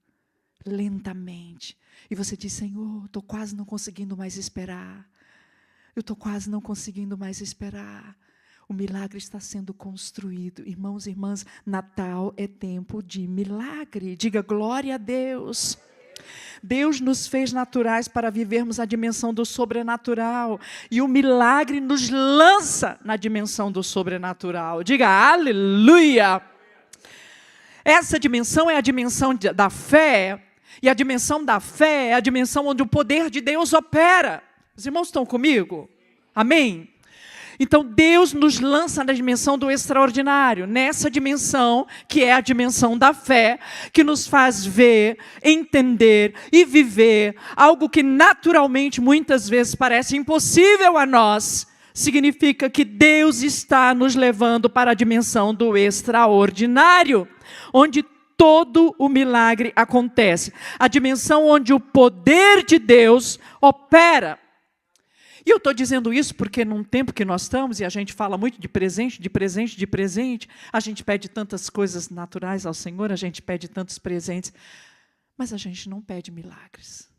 lentamente. E você diz, Senhor, estou quase não conseguindo mais esperar. Eu estou quase não conseguindo mais esperar. O milagre está sendo construído. Irmãos e irmãs, Natal é tempo de milagre. Diga glória a Deus. Deus nos fez naturais para vivermos a dimensão do sobrenatural. E o milagre nos lança na dimensão do sobrenatural. Diga aleluia. Essa dimensão é a dimensão da fé. E a dimensão da fé é a dimensão onde o poder de Deus opera. Os irmãos estão comigo? Amém? Então, Deus nos lança na dimensão do extraordinário, nessa dimensão que é a dimensão da fé, que nos faz ver, entender e viver algo que naturalmente, muitas vezes, parece impossível a nós. Significa que Deus está nos levando para a dimensão do extraordinário, onde todo o milagre acontece. A dimensão onde o poder de Deus opera. E eu estou dizendo isso porque num tempo que nós estamos, e a gente fala muito de presente, de presente, de presente, a gente pede tantas coisas naturais ao Senhor, a gente pede tantos presentes, mas a gente não pede milagres.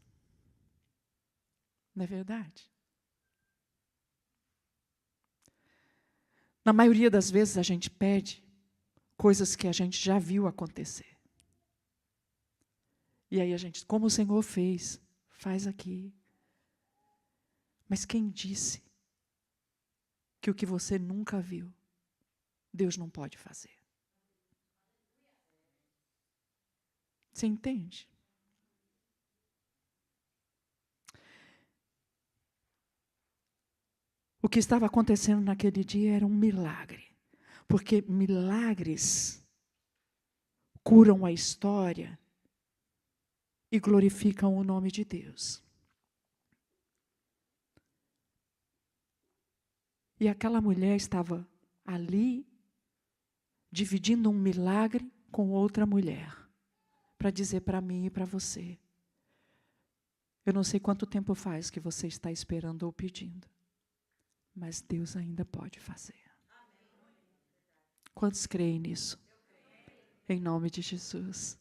Não é verdade? Na maioria das vezes a gente pede coisas que a gente já viu acontecer. E aí a gente, como o Senhor fez, faz aqui. Mas quem disse que o que você nunca viu, Deus não pode fazer? Você entende? O que estava acontecendo naquele dia era um milagre. Porque milagres curam a história e glorificam o nome de Deus. E aquela mulher estava ali, dividindo um milagre com outra mulher para dizer para mim e para você: eu não sei quanto tempo faz que você está esperando ou pedindo, mas Deus ainda pode fazer. Quantos creem nisso? Em nome de Jesus.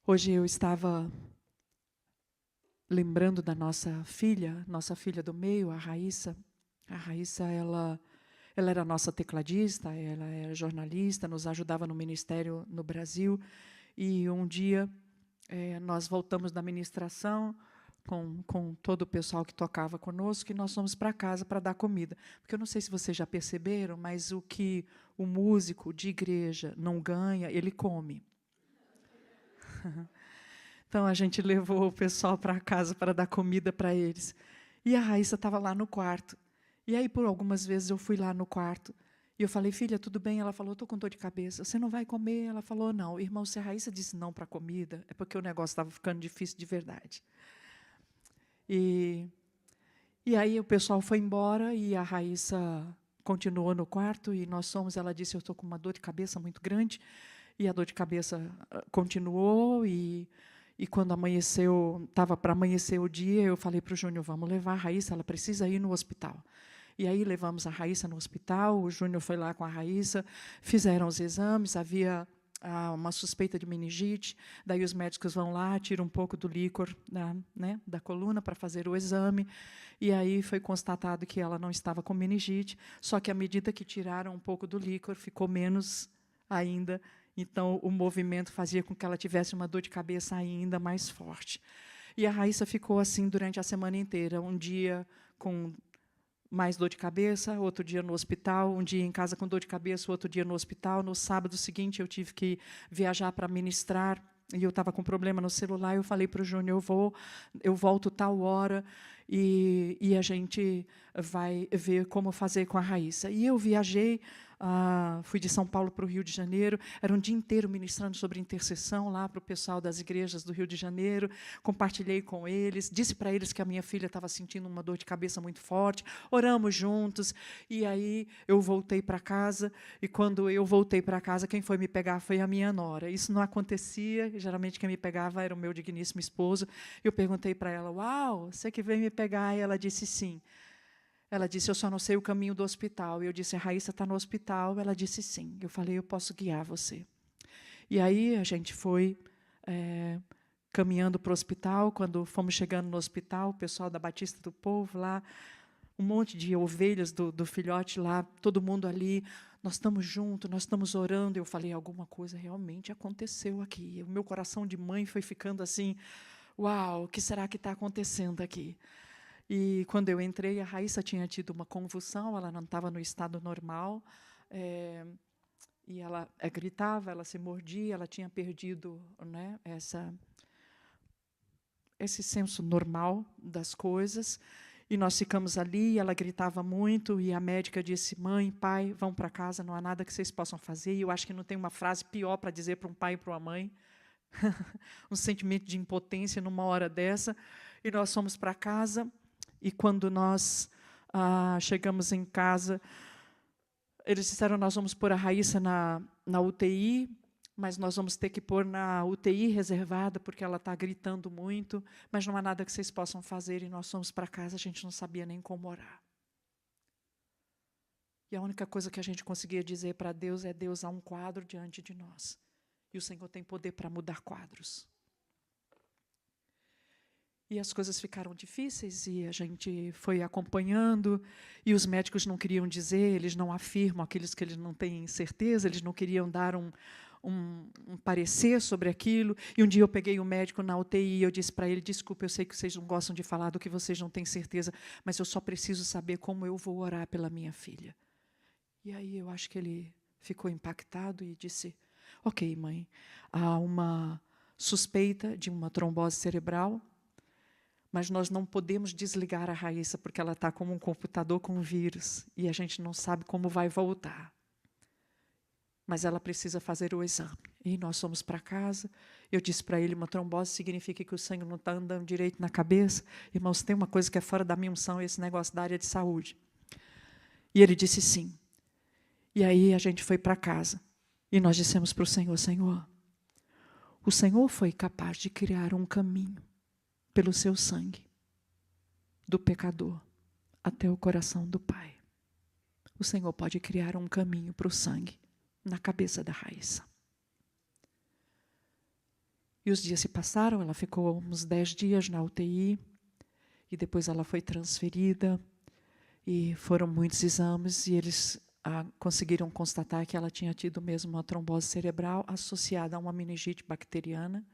Hoje eu estava lembrando da nossa filha do meio, a Raíssa. A Raíssa, ela era nossa tecladista, ela era jornalista, nos ajudava no ministério no Brasil. E um dia nós voltamos da ministração com todo o pessoal que tocava conosco, e nós fomos para casa para dar comida. Porque eu não sei se vocês já perceberam, mas o que o músico de igreja não ganha, ele come. Então, a gente levou o pessoal para casa para dar comida para eles. E a Raíssa estava lá no quarto. E aí, por algumas vezes, eu fui lá no quarto. E eu falei: filha, tudo bem? Ela falou: estou com dor de cabeça. Você não vai comer? Ela falou: não. Irmão, se a Raíssa disse não para a comida, é porque o negócio estava ficando difícil de verdade. E aí o pessoal foi embora e a Raíssa continuou no quarto e nós fomos. Ela disse: eu estou com uma dor de cabeça muito grande. E a dor de cabeça continuou e quando amanheceu, estava para amanhecer o dia, eu falei para o Júnior: vamos levar a Raíssa, ela precisa ir no hospital. E aí levamos a Raíssa no hospital, o Júnior foi lá com a Raíssa, fizeram os exames, havia uma suspeita de meningite, daí os médicos vão lá, tiram um pouco do líquor da coluna para fazer o exame, e aí foi constatado que ela não estava com meningite, só que à medida que tiraram um pouco do líquor, ficou menos ainda. Então, o movimento fazia com que ela tivesse uma dor de cabeça ainda mais forte. E a Raíssa ficou assim durante a semana inteira. Um dia com mais dor de cabeça, outro dia no hospital, um dia em casa com dor de cabeça, outro dia no hospital. No sábado seguinte, eu tive que viajar para ministrar, e eu estava com problema no celular. Eu falei para o Júnior: eu volto tal hora, e a gente vai ver como fazer com a Raíssa. E eu viajei, fui de São Paulo para o Rio de Janeiro, era um dia inteiro ministrando sobre intercessão lá para o pessoal das igrejas do Rio de Janeiro, compartilhei com eles, disse para eles que a minha filha estava sentindo uma dor de cabeça muito forte, oramos juntos, e aí eu voltei para casa, e quando eu voltei para casa, quem foi me pegar foi a minha nora. Isso não acontecia, geralmente quem me pegava era o meu digníssimo esposo. Eu perguntei para ela: uau, você que veio me pegar? E ela disse sim. Ela disse: eu só não sei o caminho do hospital. Eu disse: a Raíssa está no hospital? Ela disse sim. Eu falei: eu posso guiar você. E aí a gente foi caminhando para o hospital. Quando fomos chegando no hospital, o pessoal da Batista do Povo lá, um monte de ovelhas do filhote lá, todo mundo ali, nós estamos juntos, nós estamos orando. Eu falei: alguma coisa realmente aconteceu aqui. O meu coração de mãe foi ficando assim: uau, o que será que está acontecendo aqui? E quando eu entrei, a Raíssa tinha tido uma convulsão, ela não estava no estado normal, e ela gritava, ela se mordia, ela tinha perdido esse senso normal das coisas. E nós ficamos ali, e ela gritava muito, e a médica disse: mãe, pai, vão para casa, não há nada que vocês possam fazer. E eu acho que não tem uma frase pior para dizer para um pai e para uma mãe. Um sentimento de impotência numa hora dessa. E nós fomos para casa. E quando nós chegamos em casa, eles disseram: nós vamos pôr a Raíssa na UTI, mas nós vamos ter que pôr na UTI reservada, porque ela está gritando muito, mas não há nada que vocês possam fazer. E nós fomos para casa, a gente não sabia nem como orar. E a única coisa que a gente conseguia dizer para Deus é: Deus, há um quadro diante de nós, e o Senhor tem poder para mudar quadros. E as coisas ficaram difíceis, e a gente foi acompanhando, e os médicos não queriam dizer, eles não afirmam aqueles que eles não têm certeza, eles não queriam dar um parecer sobre aquilo. E um dia eu peguei um médico na UTI, e eu disse para ele: desculpa, eu sei que vocês não gostam de falar do que vocês não têm certeza, mas eu só preciso saber como eu vou orar pela minha filha. E aí eu acho que ele ficou impactado e disse: ok, mãe, há uma suspeita de uma trombose cerebral, mas nós não podemos desligar a Raíssa, porque ela está como um computador com vírus, e a gente não sabe como vai voltar. Mas ela precisa fazer o exame. E nós fomos para casa. Eu disse para ele: uma trombose significa que o sangue não está andando direito na cabeça. Irmãos, tem uma coisa que é fora da minha unção, esse negócio da área de saúde. E ele disse sim. E aí a gente foi para casa. E nós dissemos para o Senhor: Senhor, o Senhor foi capaz de criar um caminho pelo seu sangue, do pecador até o coração do Pai. O Senhor pode criar um caminho para o sangue na cabeça da Raíssa. E os dias se passaram, ela ficou uns 10 dias na UTI, e depois ela foi transferida, e foram muitos exames, e eles conseguiram constatar que ela tinha tido mesmo uma trombose cerebral associada a uma meningite bacteriana.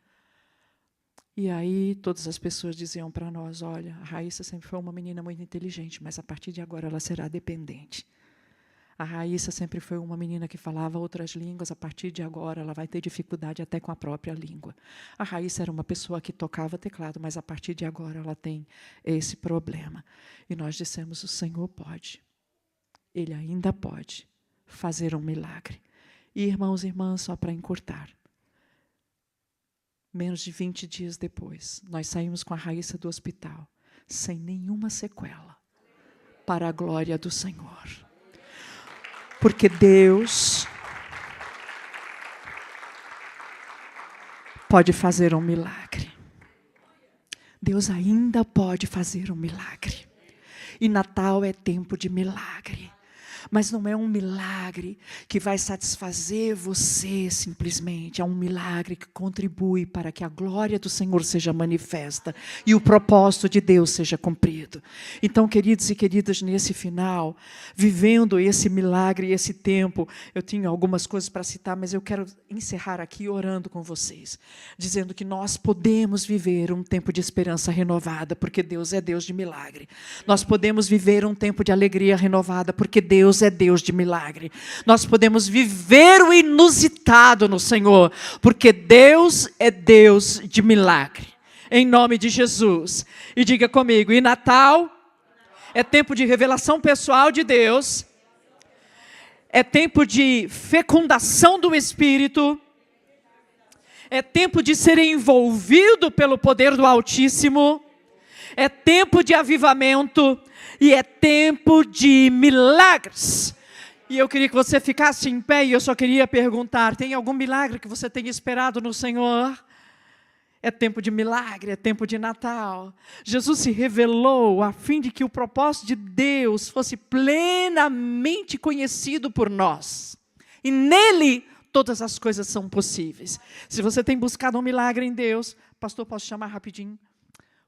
E aí todas as pessoas diziam para nós: olha, a Raíssa sempre foi uma menina muito inteligente, mas a partir de agora ela será dependente. A Raíssa sempre foi uma menina que falava outras línguas, a partir de agora ela vai ter dificuldade até com a própria língua. A Raíssa era uma pessoa que tocava teclado, mas a partir de agora ela tem esse problema. E nós dissemos: o Senhor pode, Ele ainda pode fazer um milagre. E irmãos e irmãs, só para encurtar, menos de 20 dias depois, nós saímos com a Raíssa do hospital, sem nenhuma sequela, para a glória do Senhor. Porque Deus pode fazer um milagre. Deus ainda pode fazer um milagre. E Natal é tempo de milagre. Mas não é um milagre que vai satisfazer você simplesmente. É um milagre que contribui para que a glória do Senhor seja manifesta e o propósito de Deus seja cumprido. Então, queridos e queridas, nesse final, vivendo esse milagre, esse tempo, eu tinha algumas coisas para citar, mas eu quero encerrar aqui orando com vocês, dizendo que nós podemos viver um tempo de esperança renovada, porque Deus é Deus de milagre. Nós podemos viver um tempo de alegria renovada, porque Deus é Deus de milagre. Nós podemos viver o inusitado no Senhor, porque Deus é Deus de milagre. Em nome de Jesus. E diga comigo: e Natal é tempo de revelação pessoal de Deus, é tempo de fecundação do Espírito, é tempo de ser envolvido pelo poder do Altíssimo, é tempo de avivamento e é tempo de milagres. E eu queria que você ficasse em pé e eu só queria perguntar: tem algum milagre que você tenha esperado no Senhor? É tempo de milagre, é tempo de Natal. Jesus se revelou a fim de que o propósito de Deus fosse plenamente conhecido por nós. E nele todas as coisas são possíveis. Se você tem buscado um milagre em Deus, pastor, posso chamar rapidinho?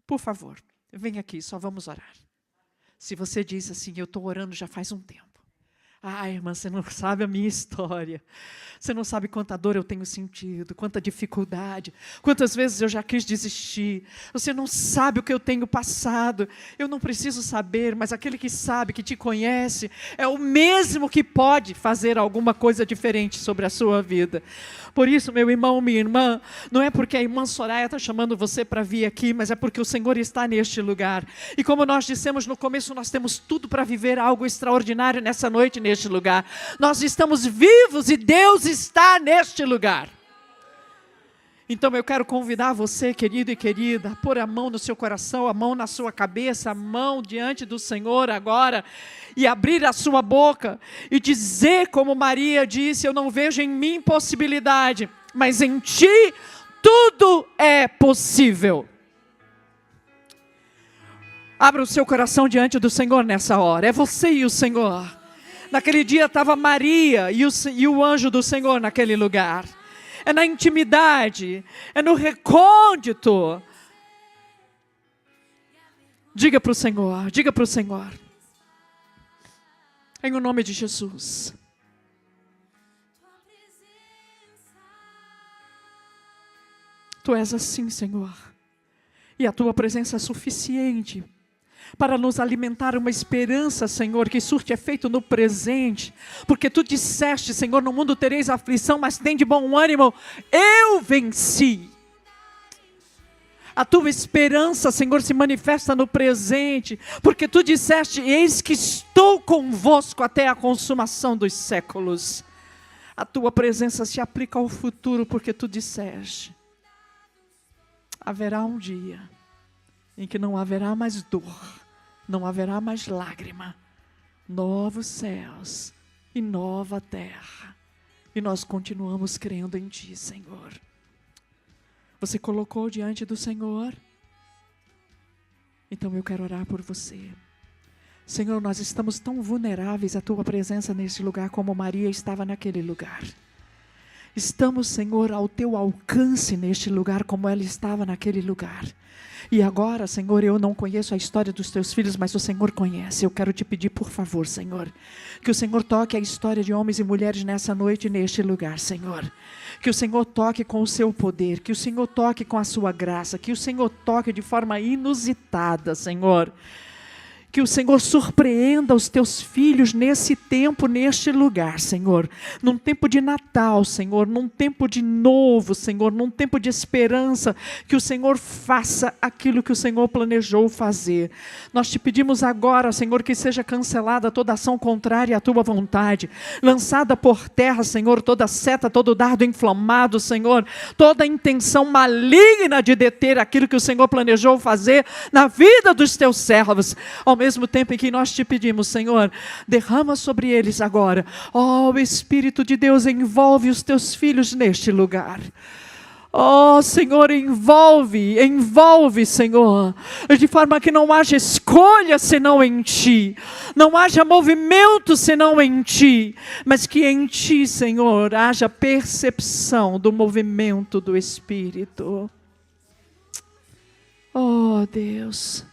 Por favor, vem aqui, só vamos orar. Se você diz assim: eu estou orando já faz um tempo. Ah, irmã, você não sabe a minha história. Você não sabe quanta dor eu tenho sentido, quanta dificuldade, quantas vezes eu já quis desistir. Você não sabe o que eu tenho passado. Eu não preciso saber, mas aquele que sabe, que te conhece, é o mesmo que pode fazer alguma coisa diferente sobre a sua vida. Por isso, meu irmão, minha irmã, não é porque a irmã Soraya está chamando você para vir aqui, mas é porque o Senhor está neste lugar. E como nós dissemos no começo, nós temos tudo para viver algo extraordinário nessa noite, neste lugar. Nós estamos vivos e Deus está neste lugar. Então eu quero convidar você, querido e querida, a pôr a mão no seu coração, a mão na sua cabeça, a mão diante do Senhor agora, e abrir a sua boca e dizer como Maria disse: eu não vejo em mim possibilidade, mas em ti tudo é possível. Abra o seu coração diante do Senhor nessa hora. É você e o Senhor. Naquele dia estava Maria e o anjo do Senhor naquele lugar. É na intimidade, é no recôndito. Diga para o Senhor, diga para o Senhor. Em o nome de Jesus. Tu és assim, Senhor. E a tua presença é suficiente para nos alimentar uma esperança, Senhor, que surte efeito no presente. Porque tu disseste, Senhor, no mundo tereis aflição, mas tem de bom ânimo, eu venci. A tua esperança, Senhor, se manifesta no presente, porque tu disseste: eis que estou convosco até a consumação dos séculos. A tua presença se aplica ao futuro, porque tu disseste: haverá um dia em que não haverá mais dor, não haverá mais lágrima, novos céus e nova terra. E nós continuamos crendo em Ti, Senhor. Você colocou diante do Senhor? Então eu quero orar por você. Senhor, nós estamos tão vulneráveis à Tua presença neste lugar como Maria estava naquele lugar. Estamos, Senhor, ao Teu alcance neste lugar como ela estava naquele lugar. E agora, Senhor, eu não conheço a história dos Teus filhos, mas o Senhor conhece. Eu quero Te pedir, por favor, Senhor, que o Senhor toque a história de homens e mulheres nessa noite, neste lugar, Senhor. Que o Senhor toque com o Seu poder, que o Senhor toque com a Sua graça, que o Senhor toque de forma inusitada, Senhor. Que o Senhor surpreenda os Teus filhos nesse tempo, neste lugar, Senhor. Num tempo de Natal, Senhor. Num tempo de novo, Senhor. Num tempo de esperança. Que o Senhor faça aquilo que o Senhor planejou fazer. Nós Te pedimos agora, Senhor, que seja cancelada toda ação contrária à Tua vontade. Lançada por terra, Senhor, toda seta, todo dardo inflamado, Senhor. Toda intenção maligna de deter aquilo que o Senhor planejou fazer na vida dos Teus servos. Ao mesmo tempo em que nós Te pedimos, Senhor, derrama sobre eles agora. Ó, o Espírito de Deus envolve os Teus filhos neste lugar. Ó, Senhor, envolve, Senhor, de forma que não haja escolha senão em Ti, não haja movimento senão em Ti, mas que em Ti, Senhor, haja percepção do movimento do Espírito. Ó, Deus,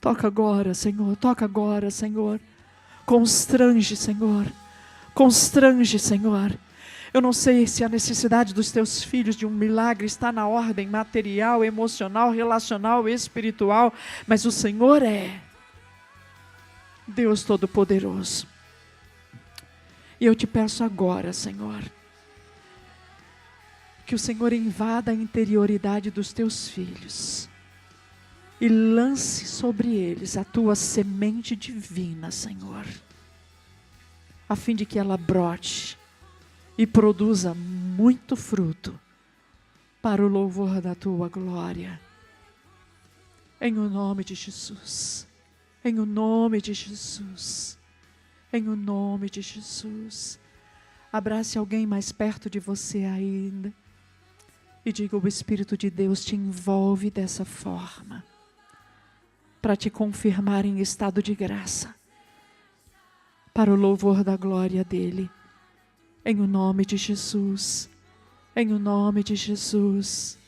toca agora, Senhor, toca agora, Senhor. Constrange, Senhor. Constrange, Senhor. Eu não sei se a necessidade dos Teus filhos de um milagre está na ordem material, emocional, relacional, espiritual, mas o Senhor é Deus Todo-Poderoso. E eu Te peço agora, Senhor, que o Senhor invada a interioridade dos Teus filhos. E lance sobre eles a Tua semente divina, Senhor. A fim de que ela brote e produza muito fruto para o louvor da Tua glória. Em o nome de Jesus. Em o nome de Jesus. Em o nome de Jesus. Abrace alguém mais perto de você ainda. E diga: o Espírito de Deus te envolve dessa forma, para te confirmar em estado de graça, para o louvor da glória dEle, em o nome de Jesus, em o nome de Jesus.